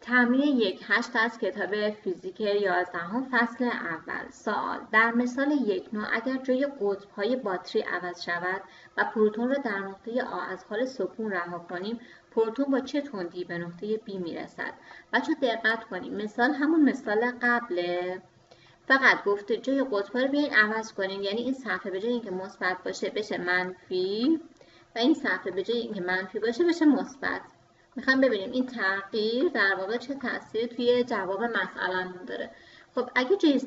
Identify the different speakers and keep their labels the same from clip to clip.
Speaker 1: تمرین 1.8 از کتاب فیزیک 11 فصل اول. سوال: در مثال 1.9 اگر جای قطب‌های باتری عوض شود و پروتون را در نقطه آ از حال سکون رها کنیم، پروتون با چه تندی به نقطه B میرسد؟ بچه دقت کنیم، مثال همون مثال قبله، فقط گفته جای قطب‌ها رو بیاین عوض کنین، یعنی این صفحه به جای اینکه مثبت باشه بشه منفی و این صفحه به جای اینکه منفی باشه بشه مثبت. میخوام ببینیم این تغییر در واقع چه تأثیری توی جواب مسئله‌مون داره. خب اگه جای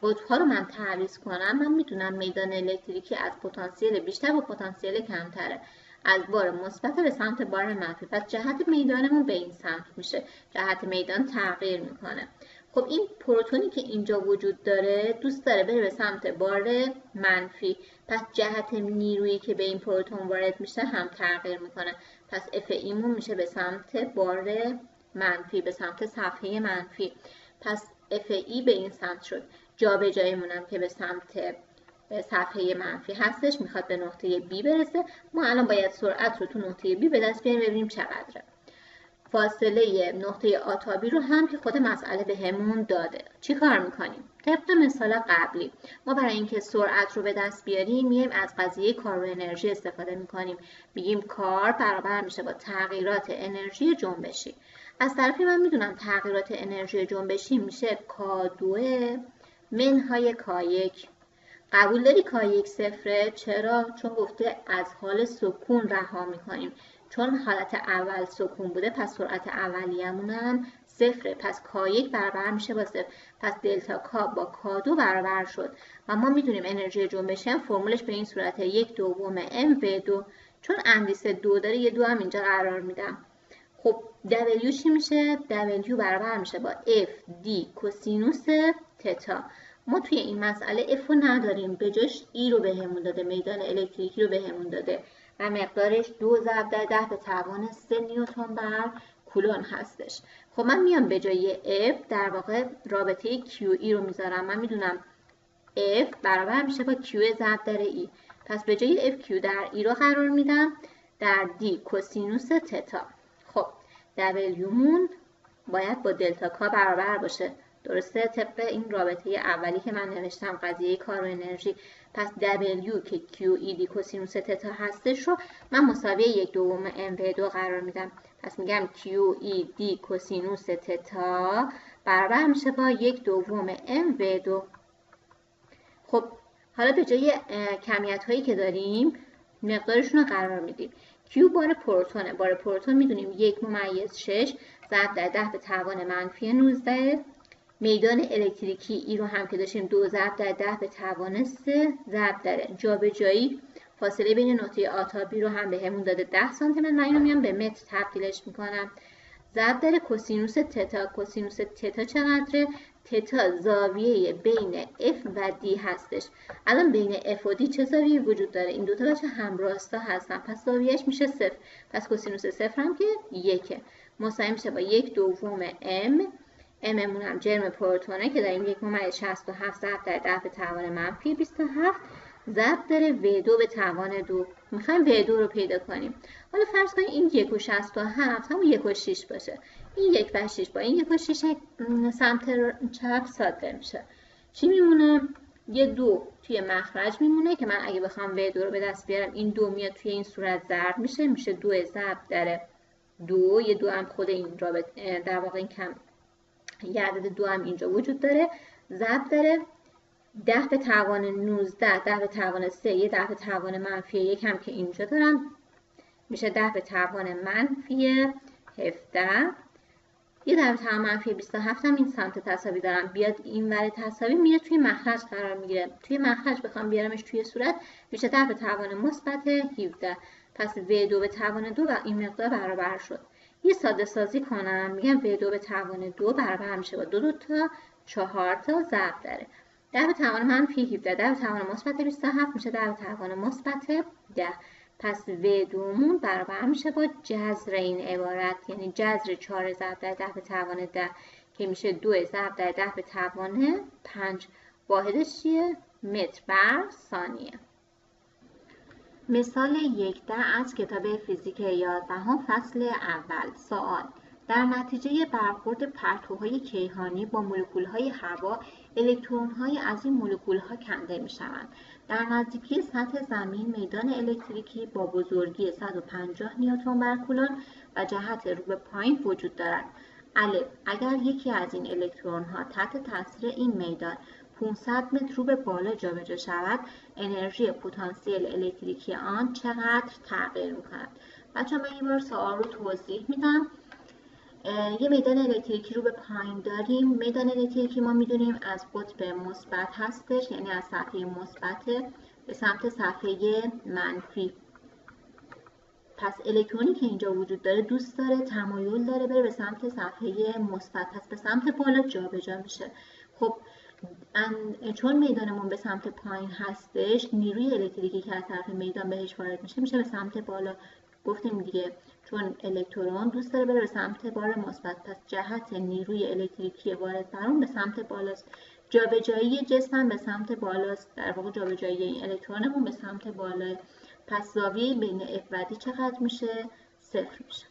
Speaker 1: قطب‌ها رو من تعویض کنم، من میدونم میدان الکتریکی از پتانسیل بیشتر و پتانسیل کمتره، از بار مثبت به سمت بار منفی، پس جهت میدانمون به این سمت میشه، جهت میدان تغییر میکنه. خب این پروتونی که اینجا وجود داره دوست داره بره به سمت بار منفی، پس جهت نیرویی که به این پروتون وارد میشه هم تغییر میکنه، پس اف ایمون میشه به سمت بار منفی، به سمت صفحه منفی، پس اف ای به این سمت شد. جابجاییمون هم که به سمت صفحه منفی هستش، میخواد به نقطه B برسه. ما الان باید سرعت رو تو نقطه B به دست بیاریم ببینیم چقدره. فاصله نقطه آ تا B رو هم که خود مسئله بهمون داده. چی کار میکنیم؟ طبق مثال قبلی ما برای اینکه سرعت رو به دست بیاریم میایم از قضیه کار و انرژی استفاده میکنیم، میگیم کار برابر میشه با تغییرات انرژی جنبشی. از طرفی من میدونم تغییرات انرژی جنبشی میشه K2 منهای K1. قبول داری K1 صفره؟ چرا؟ چون گفته از حال سکون رها میکنیم، چون حالت اول سکون بوده پس سرعت اولیه‌مون هم صفره، پس K1 برابر میشه با صفر، پس دلتا K با K2 برابر شد و ما میدونیم انرژی جنبشی هم فرمولش به این صورت 1/2 mv2، چون اندیسه 2 داره یه 2 هم اینجا قرار میدم. خب W چی میشه؟ W برابر میشه با FD کوسینوس تتا. ما توی این مسئله F رو نداریم، به جاش E رو بهمون داده، میدان الکتریکی رو بهمون داده و مقدارش 2 ضرب در 10 به توان 3 نیوتن بر کولون هستش. خب من میام به جای F در واقع رابطه QE رو میذارم، من میدونم F برابر میشه با Q ضرب در E، پس به جای FQ در E رو قرار میدم در D کوسینوس تتا. خب W مون باید با دلتا K برابر باشه، درسته؟ طبق این رابطه اولی که من نوشتم قضیه کار و انرژی، پس W که QED کوسینوس تتا هستش رو من مساوی 1/2 mv2 قرار میدم، پس میگم QED کوسینوس تتا برابر میشه با 1/2 mv2. خب حالا به جای کمیت هایی که داریم مقدارشون رو قرار میدیم. Q بار پروتونه، بار پروتون میدونیم 1/6 ضرب در 10 به توان منفی 19. میدان الکتریکی ای رو هم که داشتیم 2 ضرب در 10 به توان 3 ضرب در جابجایی فاصله بین نقطه آ تا B رو هم بهمون داده 10 سانتی متر، من اینو میام به متر تبدیلش میکنم. ضرب در کوسینوس تتا، کوسینوس تتا چقدره؟ تتا زاویه بین F و D هستش. الان بین F و D چه زاویه وجود داره؟ این دوتا بچه همراستا هستن، پس زاویهش میشه 0، پس کوسینوس 0 هم که 1 مساوی میشه با 1/2 m. اممون هم جرم پروتونه که داریم 1/67 ضرب در 10 به توان منفی 27 ضرب در V2 به توان 2. میخوایم V2 رو پیدا کنیم. حالا فرض کنیم این 1/67 همون 1/6 باشه، این 1/6 با این 1/6 سمت چپ صادر میشه. چی میمونه؟ یه 2 توی مخرج میمونه که من اگه بخوام V2 رو به دست بیارم این 2 میاد توی این صورت ضرب میشه 2 ضرب در 2، یه 2 هم خود این رابطه در واقع این کم یه عدد 2 هم اینجا وجود داره، ضرب داره 10 به توان 19 10 به توان 3 یه 10 به توان منفی 1 هم که اینجا دارم میشه 10 به توان منفی 17 یه 10 به توان منفی 27 هم این سمت تساوی دارم، بیاد این ور تساوی میاد توی مخرج قرار میگیره، توی مخرج بخوام بیارمش توی صورت میشه 10 به توان مثبت 17، پس V2 به توان 2 و این مقدار برابر شد. یه ساده سازی کنم میگم V2 به توان 2 برابر میشه با 2 تا 4 تا ضرب داره 10 به توان منفی 17 10 به توان مثبت 27 میشه 10 به توان مثبت 10، پس V2 مون برابر میشه با جذر این عبارت، یعنی جذر 4 ضرب در 10 به توان 10 که میشه 2 ضرب در 10 به توان 5. واحدش چیه؟ متر بر ثانیه. مثال 1 از کتاب فیزیک 11 فصل اول. سوال: در نتیجه برخورد پرتوهای کیهانی با مولکول‌های هوا، الکترون‌های از این مولکول‌ها کنده می‌شوند. در نزدیکی سطح زمین میدان الکتریکی با بزرگی 150 نیوتن بر کولون و جهت رو به پایین وجود دارد. الف، اگر یکی از این الکترون‌ها تحت تاثیر این میدان 500 متر رو به بالا جابجا شود، انرژی پتانسیل الکتریکی آن چقدر تغییر می‌کند؟ بچه‌ها من یه بار سوال رو توضیح میدم. یه میدان الکتریکی رو به پایین داریم. میدان الکتریکی ما میدونیم از قطب مثبت هستش، یعنی از صفحه مثبت به سمت صفحه منفی. پس الکترونی که اینجا وجود داره دوست داره، تمایل داره بره به سمت صفحه مثبت، پس به سمت بالا جابجا میشه. خب چون میدانمون به سمت پایین هستش، نیروی الکتریکی که از طرف میدان بهش وارد میشه به سمت بالا. گفتیم دیگه چون الکترون دوست داره بره به سمت بار مثبت، پس جهت نیروی الکتریکی وارد بر اون به سمت بالاست. جابجایی جسم به سمت بالاست، در واقع جابجایی این الکترونمون به سمت بالا. پس زاویه بین اف و دی چقدر میشه؟ 0 میشه.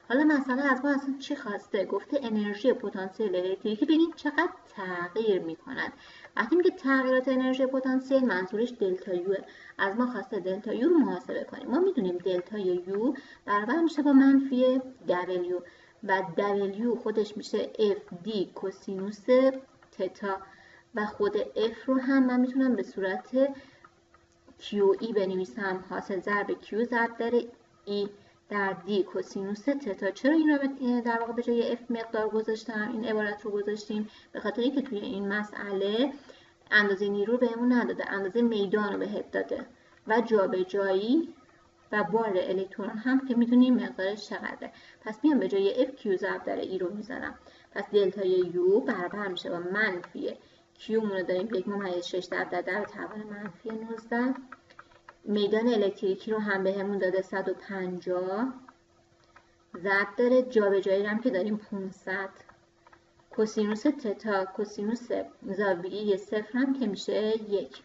Speaker 1: حالا مسئله از ما اصلا چی خواسته؟ گفته انرژی پتانسیل الکتریکی ببینید چقدر تغییر میکند. وقتی میگه تغییرات انرژی پتانسیل منظورش دلتا یو، از ما خواسته دلتا یو رو محاسبه کنیم. ما میدونیم دلتا یو برابر میشه با منفی دبلیو و دبلیو خودش میشه اف دی کوسینوس تتا و خود اف رو هم من میتونم به صورت کیو ای بنویسم، حاصل ضرب کیو ضرب در ای در دی کوسینوس تتا. چرا این رو در واقع به جای اف مقدار گذاشتم، این عبارت رو گذاشتیم؟ به خاطر اینکه توی این مسئله اندازه نیرو بهمون نداده، اندازه میدان رو بهت داده و جابجایی و بار الکترون هم که میدونیم مقدارش چقدره. پس میام به جای اف کیو ضرب در ای رو میذارم. پس دلتا یو برابر میشه با منفی کیو مون رو داریم 1.6 در توان منفی 19. میدان الکتریکی رو هم بهمون داده 150 ضرب داره جابجایی هم که داریم 500 کوسینوس تتا کوسینوس زاویه 0 هم که میشه 1.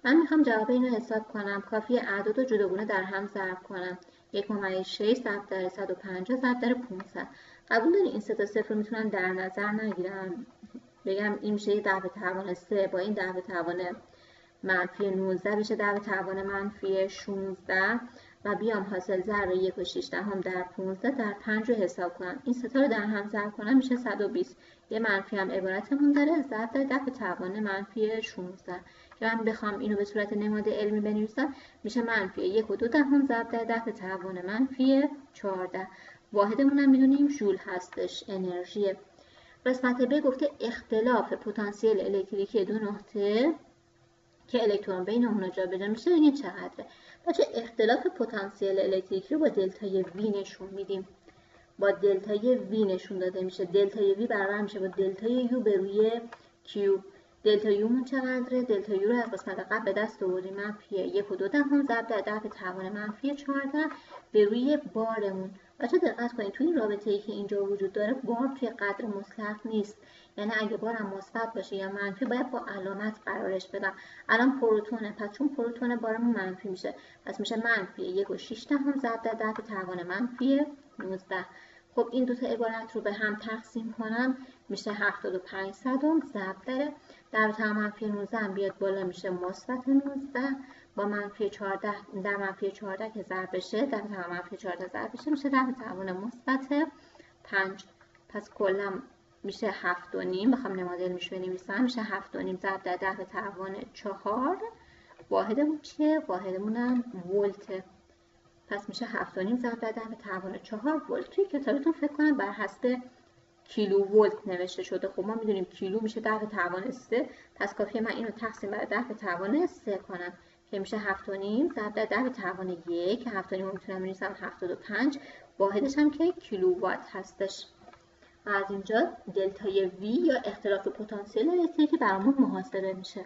Speaker 1: من میخوام جواب اینو حساب کنم. کافیه اعداد رو جداگونه در هم ضرب کنم. 1.6 ضرب در 150 ضرب در 500. قبول داری این سه تا صفر رو میتونم در نظر نگیرم، بگم این میشه 10 به توان 3 با این 10 به توان منفی 19 بشه 10 به توان منفی 16 و بیام حاصل ضرب 1.6 در 15 در 5 رو حساب کنم. این سه تا رو در هم ضرب کنم میشه 120. یه منفی هم عبارتمون داره ضرب در 10 به توان منفی 16 که من بخوام اینو به صورت نماد علمی بنویسم میشه منفی 1.2 ضرب در 10 به توان منفی 14. واحدمون هم میدونیم ژول هستش، انرژی. قسمت ب گفته اختلاف پتانسیل الکتریکی دو نقطه که الکترون بین اونها جابجا میشه این چقدره؟ بچه اختلاف پتانسیل الکتریکی رو با دلتای وی نشون میدیم. با دلتای وی نشون داده میشه. دلتای وی برابر میشه با دلتای یو به روی کیو. دلتا یو مون چقدره؟ دلتا یو رو از قسمت قبل به دست آوردیم منفی 1.2 ضرب در 10 به توان منفی 14 به روی بارمون. بچه دقت کنید توی این رابطه ای که اینجا وجود داره بار توی قدر مطلق نیست، یعنی اگه بارم مثبت باشه یا منفی باید با علامت قرارش بدم. الان پروتونه، پس چون پروتون بارمون منفی میشه پس میشه منفی 1.6 ضرب در 10 به توان منفی 19. خب این دوتا عبارت رو به هم تقسیم کنم میشه 75 صدم ضرب در توان منفی 19 هم بیاد بالا میشه مثبت 19 با منفی 14 در منفی 14 که ضرب بشه در توان منفی 14 ضرب بشه میشه در توان مثبت 5. پس کلا میشه 7.5. بخوام نماد علمیش بنویسم میشه 7.5 ضرب در 10 به توان 4. واحدمون چیه؟ واحدمونم ولته. پس میشه 7.5 ضرب در 10 به توان 4 ولت. توی کتابتون فکر کنم بر حسب کیلو ولت نوشته شده. خب ما میدونیم کیلو میشه 10 به توان 3، پس کافیه من اینو تقسیم بر 10 به توان 3 کنم که میشه 7.5 ضرب در 10 به توان 1 که 7.5 رو میتونم بنویسم 75. واحدش هم که کیلو وات هستش. و از اینجا دلتای وی یا اختلاف پتانسیل الکتریکی برامون محاسبه میشه.